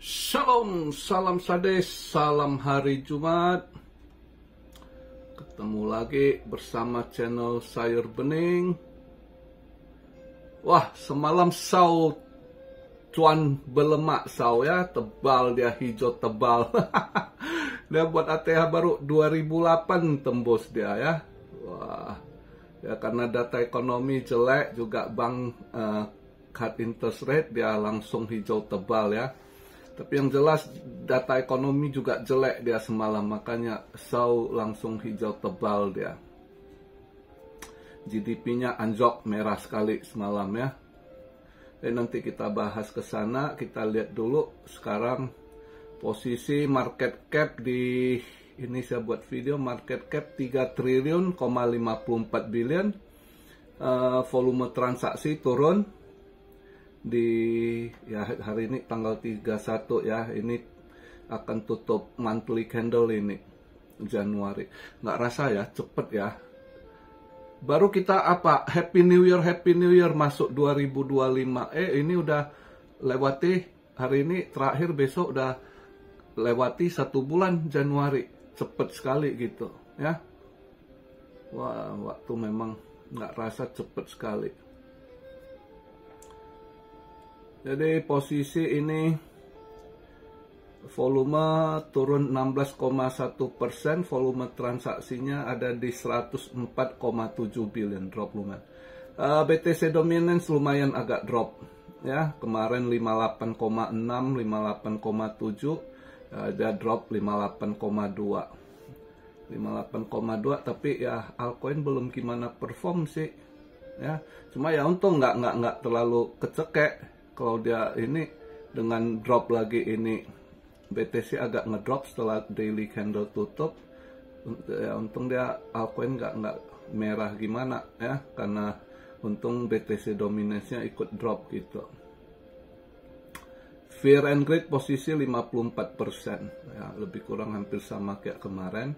Shalom, salam sades, salam hari Jumat. Ketemu lagi bersama channel Sayur Bening. Wah, semalam saw cuan belemak saw ya, tebal dia, hijau tebal. Dia buat ATH baru 2008 tembus dia ya. Wah, ya karena data ekonomi jelek juga bank cut interest rate, dia langsung hijau tebal ya. Tapi yang jelas data ekonomi juga jelek dia semalam, makanya saw langsung hijau tebal dia. GDP-nya anjok merah sekali semalam ya. Nanti kita bahas ke sana. Kita lihat dulu sekarang posisi market cap di ini, saya buat video market cap 3 triliun, 54 billion. Volume transaksi turun di ya hari ini tanggal 31 ya, ini akan tutup monthly candle ini Januari. Nggak rasa ya, cepet ya. Baru kita apa, Happy New Year masuk 2025. Ini udah lewati, hari ini terakhir, besok udah lewati 1 bulan Januari. Cepet sekali gitu ya. Wah, waktu memang nggak rasa cepet sekali. Jadi posisi ini volume turun 16,1%, volume transaksinya ada di 104,7 billion, drop lumayan. BTC dominance lumayan agak drop ya, kemarin 58,6, 58,7, ada drop 58,2, 58,2. Tapi ya altcoin belum gimana perform sih ya, cuma ya untung nggak terlalu kecekek. Kalau dia ini dengan drop lagi ini, BTC agak ngedrop setelah daily candle tutup. Ya, untung dia altcoin nggak merah gimana ya, karena untung BTC dominance-nya ikut drop gitu. Fear and Greed posisi 54%, ya lebih kurang hampir sama kayak kemarin.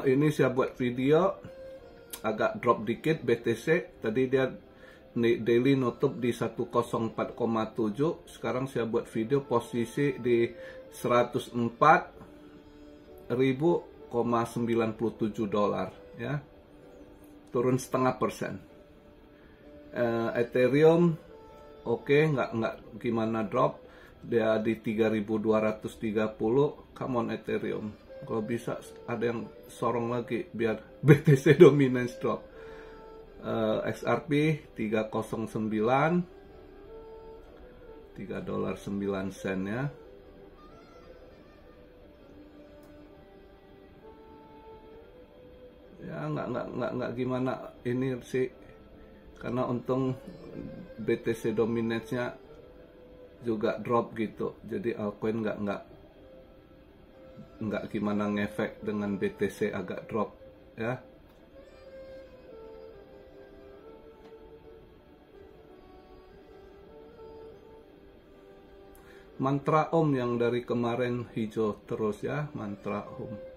Ini saya buat video agak drop dikit BTC. Tadi dia daily nutup di 104,7. Sekarang saya buat video posisi di 104.097 dolar ya, turun 0,5%. Ethereum oke, nggak gimana drop, dia di 3.230. Come on Ethereum, kalau bisa ada yang sorong lagi biar BTC dominance drop. XRP 309, $3.09 ya. Ya nggak gimana ini sih, karena untung BTC dominance-nya juga drop gitu. Jadi altcoin nggak gimana ngefek dengan BTC agak drop ya. Mantra Om yang dari kemarin hijau terus ya, mantra Om.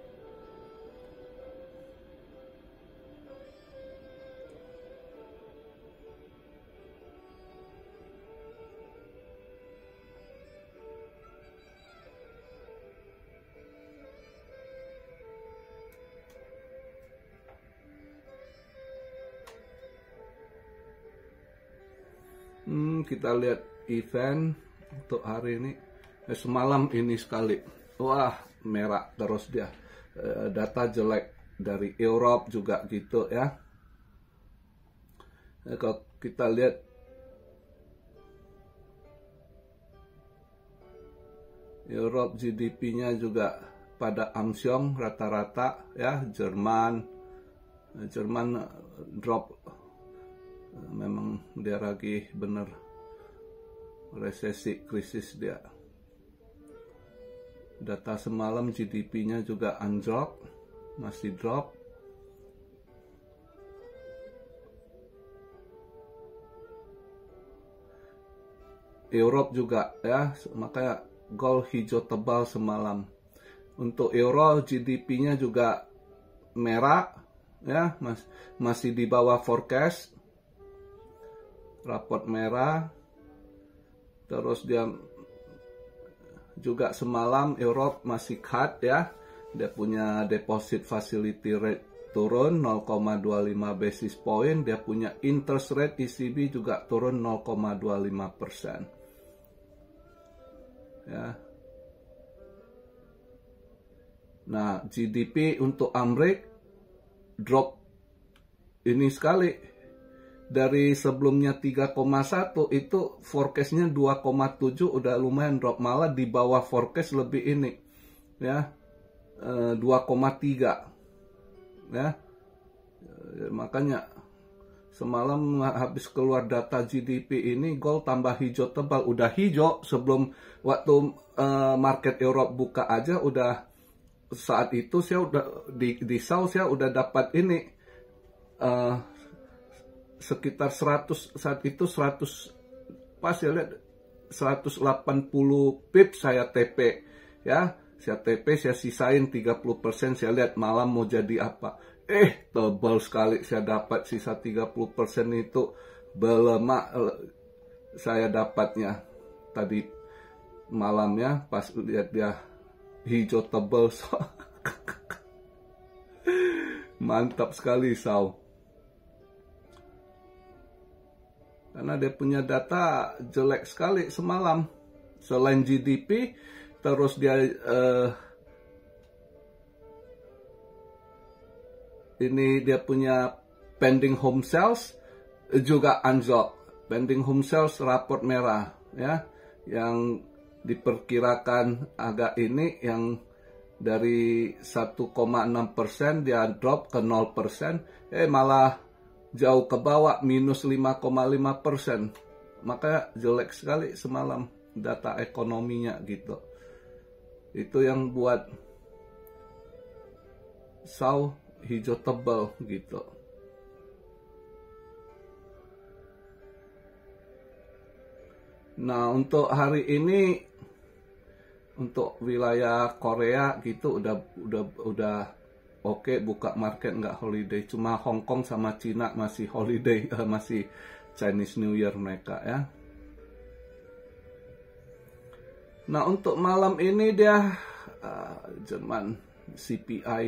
Kita lihat event untuk hari ini. Semalam ini sekali, wah merah terus dia. Data jelek dari Europe juga gitu ya. Kalau kita lihat Europe, GDP-nya juga pada amsyong rata-rata ya. Jerman drop, memang dia lagi bener resesi, krisis dia. Data semalam GDP-nya juga anjlok, masih drop. Europe juga ya, makanya gold hijau tebal semalam. Untuk euro GDP-nya juga merah ya, masih di bawah forecast. raport merah. Terus dia juga semalam Europe masih cut ya. Dia punya deposit facility rate turun 0,25 basis point. Dia punya interest rate ECB juga turun 0,25%. Ya. Nah, GDP untuk Amerika drop ini sekali. Dari sebelumnya 3,1 itu forecastnya 2,7 udah lumayan drop, malah di bawah forecast lebih ini ya 2,3 ya. Makanya semalam habis keluar data GDP ini gold tambah hijau tebal, udah hijau sebelum waktu market Europe buka aja udah. Saat itu saya udah di South saya udah dapat ini sekitar 100 saat itu 100 pas saya lihat 180 pip saya TP ya. Saya TP saya sisain 30%, saya lihat malam mau jadi apa. Tebal sekali saya dapat sisa 30% itu belemak saya dapatnya tadi malamnya pas lihat dia hijau tebal. Mantap sekali Sau. Karena dia punya data jelek sekali semalam. Selain GDP, terus dia ini dia punya pending home sales juga anjlok. Pending home sales raport merah ya, yang diperkirakan agak ini yang dari 1,6% dia drop ke 0%, malah jauh ke bawah minus 5,5%. Maka jelek sekali semalam data ekonominya gitu. Itu yang buat Sau hijau tebal gitu. Nah, untuk hari ini untuk wilayah Korea gitu udah oke, buka market nggak holiday. Cuma Hong Kong sama Cina masih holiday, masih Chinese New Year mereka ya. Nah, untuk malam ini dia Jerman CPI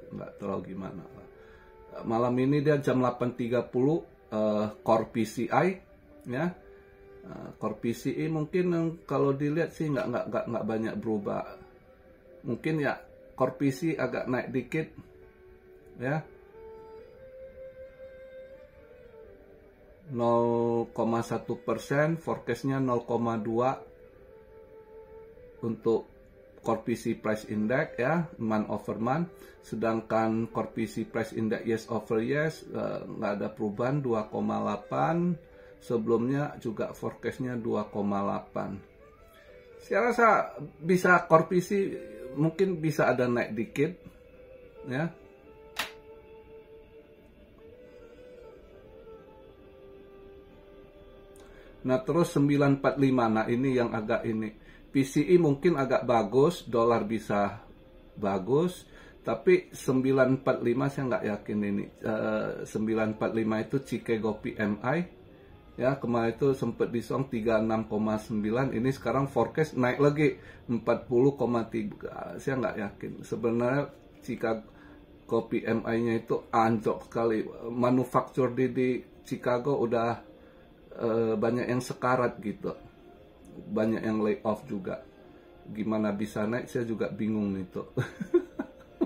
nggak tahu gimana. Malam ini dia jam 8.30 Core PCI ya. Core PCI mungkin kalau dilihat sih nggak banyak berubah. Mungkin ya Core PC agak naik dikit ya, 0,1%, forecastnya 0,2 untuk Core PC Price Index ya, month over month. Sedangkan Core PC Price Index yes over yes nggak ada perubahan 2,8. Sebelumnya juga forecastnya 2,8. Saya rasa bisa Core PC mungkin bisa ada naik dikit ya. Nah, terus 945. Nah, ini yang agak ini. PCI mungkin agak bagus, dolar bisa bagus, tapi 945 saya nggak yakin ini. 945 itu Chicago PMI. Ya, kemarin itu sempat disong 36,9, ini sekarang forecast naik lagi 40,3. Saya nggak yakin. Sebenarnya Chicago PMI-nya itu anjlok sekali. Manufaktur di Chicago udah banyak yang sekarat gitu. Banyak yang lay off juga. Gimana bisa naik, saya juga bingung itu.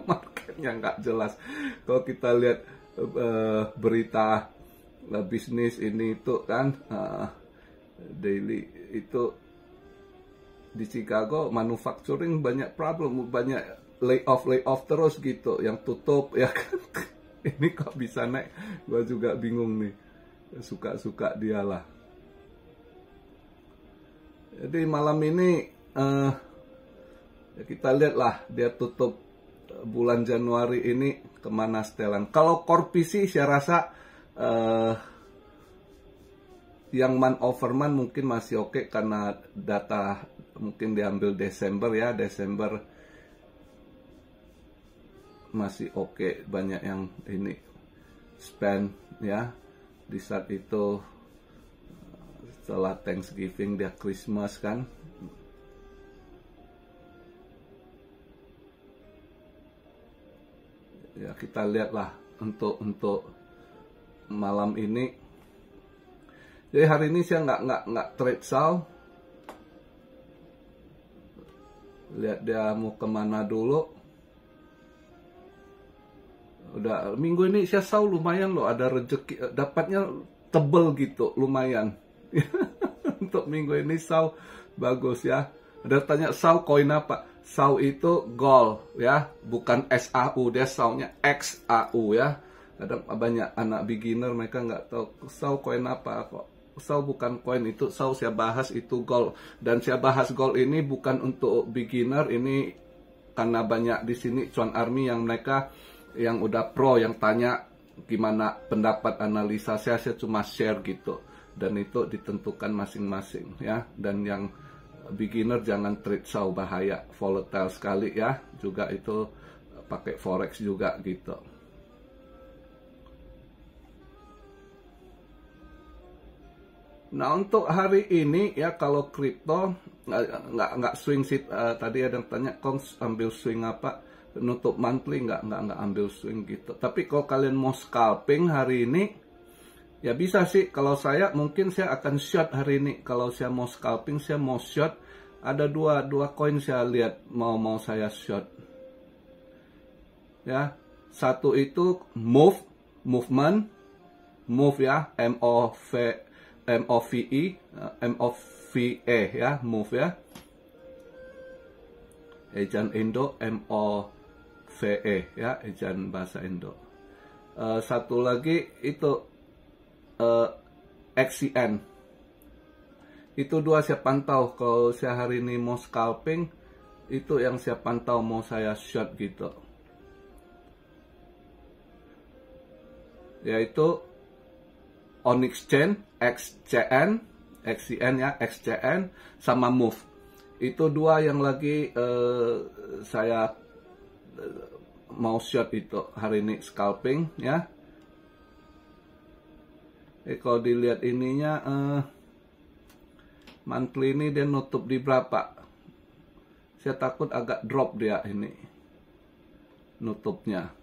Marketnya nggak jelas. Kalau kita lihat berita bisnis ini itu kan daily itu di Chicago manufacturing banyak problem, banyak layoff terus gitu, yang tutup ya kan. Ini kok bisa naik, gua juga bingung nih, suka dialah. Jadi malam ini kita lihat lah dia tutup bulan Januari ini kemana setelan. Kalau Core PC saya rasa yang month over month mungkin masih oke, karena data mungkin diambil Desember ya, Desember masih oke, banyak yang ini spend ya di saat itu setelah Thanksgiving dia Christmas kan. Ya kita lihatlah untuk malam ini. Jadi hari ini saya nggak trade SAU. Lihat dia mau kemana dulu. Udah minggu ini saya SAU lumayan loh, ada rezeki, dapatnya tebel gitu, lumayan. Untuk minggu ini SAU bagus ya. Ada tanya SAU koin apa? SAU itu gold ya, bukan SAU, dia SAU-nya XAU ya. Kadang banyak anak beginner mereka nggak tahu SAU koin apa kok. SAU bukan koin, itu SAU saya bahas itu gold. Dan saya bahas gold ini bukan untuk beginner, ini karena banyak di sini Cuan Army yang mereka yang udah pro yang tanya gimana pendapat analisa saya cuma share gitu. Dan itu ditentukan masing-masing ya. Dan yang beginner jangan trade SAU, bahaya, volatile sekali ya. Juga itu pakai forex juga gitu. Nah untuk hari ini ya, kalau kripto nggak swing sih. Tadi ada yang tanya Kong ambil swing apa, nutup monthly, nggak ambil swing gitu. Tapi kalau kalian mau scalping hari ini ya bisa sih. Kalau saya mungkin saya akan short hari ini. Kalau saya mau scalping, saya mau short. Ada dua koin saya lihat mau saya short ya. Satu itu movement ya, MOVE ya, move ya. Ejan Indo MOVE ya, ejan bahasa Indo. Satu lagi itu XCN. Itu dua saya pantau. Kalau saya hari ini mau scalping, itu yang saya pantau mau saya short gitu. Yaitu Onyx Chain, XCN ya, XCN sama Move. Itu dua yang lagi saya mau short itu hari ini scalping ya. Kalau dilihat ininya monthly ini dia nutup di berapa? Saya takut agak drop dia ini nutupnya.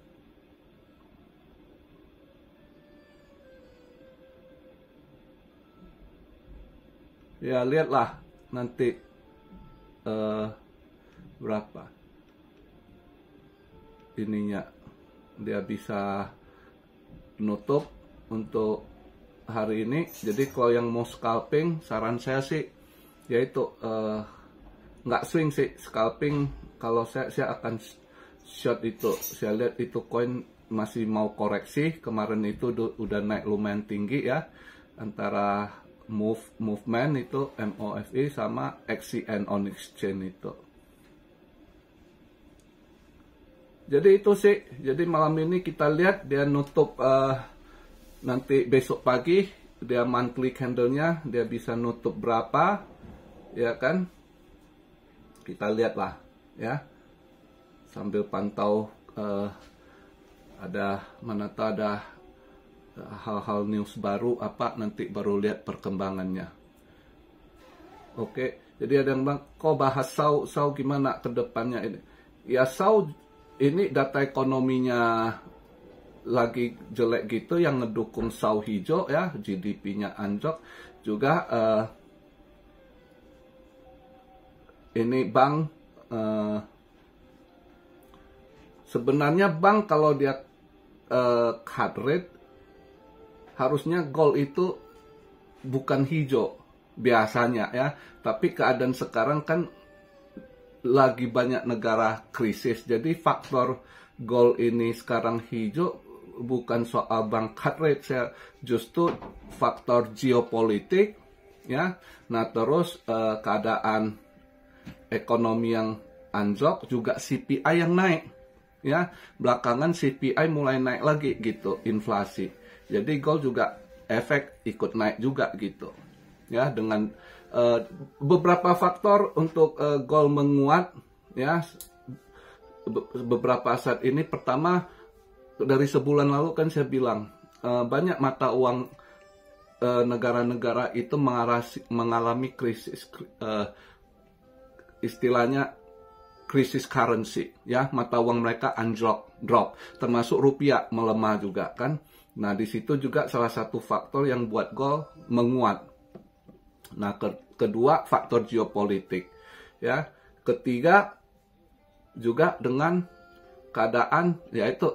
Ya lihatlah nanti berapa ininya dia bisa nutup untuk hari ini. Jadi kalau yang mau scalping, saran saya sih yaitu nggak swing sih, scalping. Kalau saya akan short itu. Saya lihat itu koin masih mau koreksi. Kemarin itu udah naik lumayan tinggi ya, antara movement itu MOFE sama XCN Onyx Chain itu. Jadi itu sih. Jadi malam ini kita lihat dia nutup nanti besok pagi dia monthly candlenya dia bisa nutup berapa ya kan, kita lihatlah ya sambil pantau ada mana tahu ada hal-hal news baru apa, nanti baru lihat perkembangannya. Oke, jadi ada yang bilang kok bahas SAU gimana ke depannya ini ya. SAU ini data ekonominya lagi jelek gitu, yang ngedukung SAU hijau ya, GDP-nya anjlok juga. Ini bank sebenarnya bank kalau dia cut rate harusnya gold itu bukan hijau biasanya ya, tapi keadaan sekarang kan lagi banyak negara krisis, jadi faktor gold ini sekarang hijau bukan soal bank cut rate, saya justru faktor geopolitik ya. Nah terus keadaan ekonomi yang anjlok, juga CPI yang naik ya, belakangan CPI mulai naik lagi gitu, inflasi. Jadi gold juga efek ikut naik juga gitu ya, dengan beberapa faktor untuk gold menguat ya. Beberapa saat ini, pertama dari sebulan lalu kan saya bilang banyak mata uang negara-negara itu mengalami krisis, istilahnya krisis currency, ya, mata uang mereka drop, termasuk rupiah melemah juga kan. Nah, di situ juga salah satu faktor yang buat gold menguat. Nah, kedua faktor geopolitik, ya. Ketiga juga dengan keadaan yaitu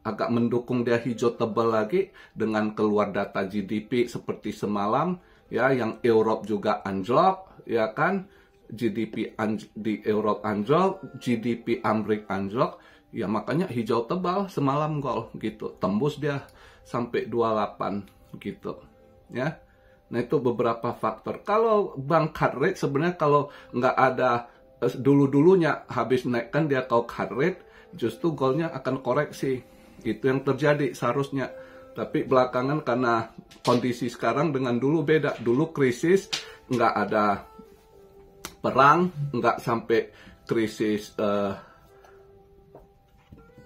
agak mendukung dia hijau tebal lagi dengan keluar data GDP seperti semalam, ya, yang Europe juga anjlok, ya kan, GDP di Europe anjlok, GDP Amerika anjlok, ya makanya hijau tebal semalam gold gitu, tembus dia sampai 28 gitu, ya. Nah, itu beberapa faktor. Kalau bank cut rate sebenarnya kalau nggak ada dulu-dulunya habis naikkan dia kau cut rate, justru goldnya akan koreksi. Itu yang terjadi seharusnya. Tapi belakangan karena kondisi sekarang dengan dulu beda. Dulu krisis, nggak ada perang, nggak sampai krisis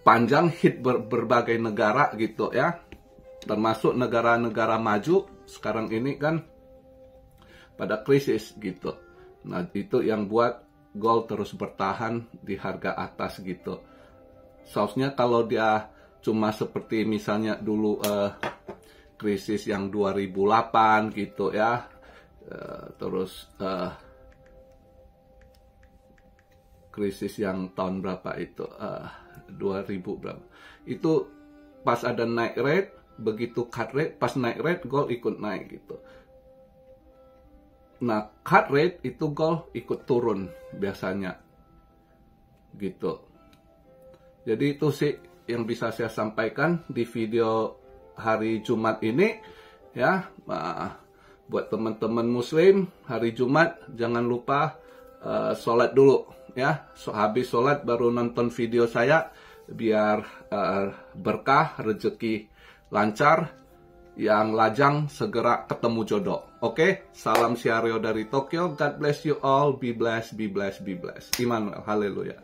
panjang hit berbagai negara gitu ya. Termasuk negara-negara maju sekarang ini kan pada krisis gitu. Nah, itu yang buat gold terus bertahan di harga atas gitu. Seharusnya kalau dia cuma seperti misalnya dulu krisis yang 2008 gitu ya, terus krisis yang tahun berapa itu 2000 berapa itu, pas ada naik rate, begitu cut rate, pas naik rate gold ikut naik gitu. Nah, cut rate itu gold ikut turun biasanya gitu. Jadi itu sih yang bisa saya sampaikan di video hari Jumat ini, ya. Buat teman-teman muslim, hari Jumat jangan lupa sholat dulu, ya. Habis sholat baru nonton video saya, biar berkah, rezeki lancar, yang lajang segera ketemu jodoh. Oke, salam Siario dari Tokyo. God bless you all, be blessed, be blessed, be blessed. Immanuel, haleluya.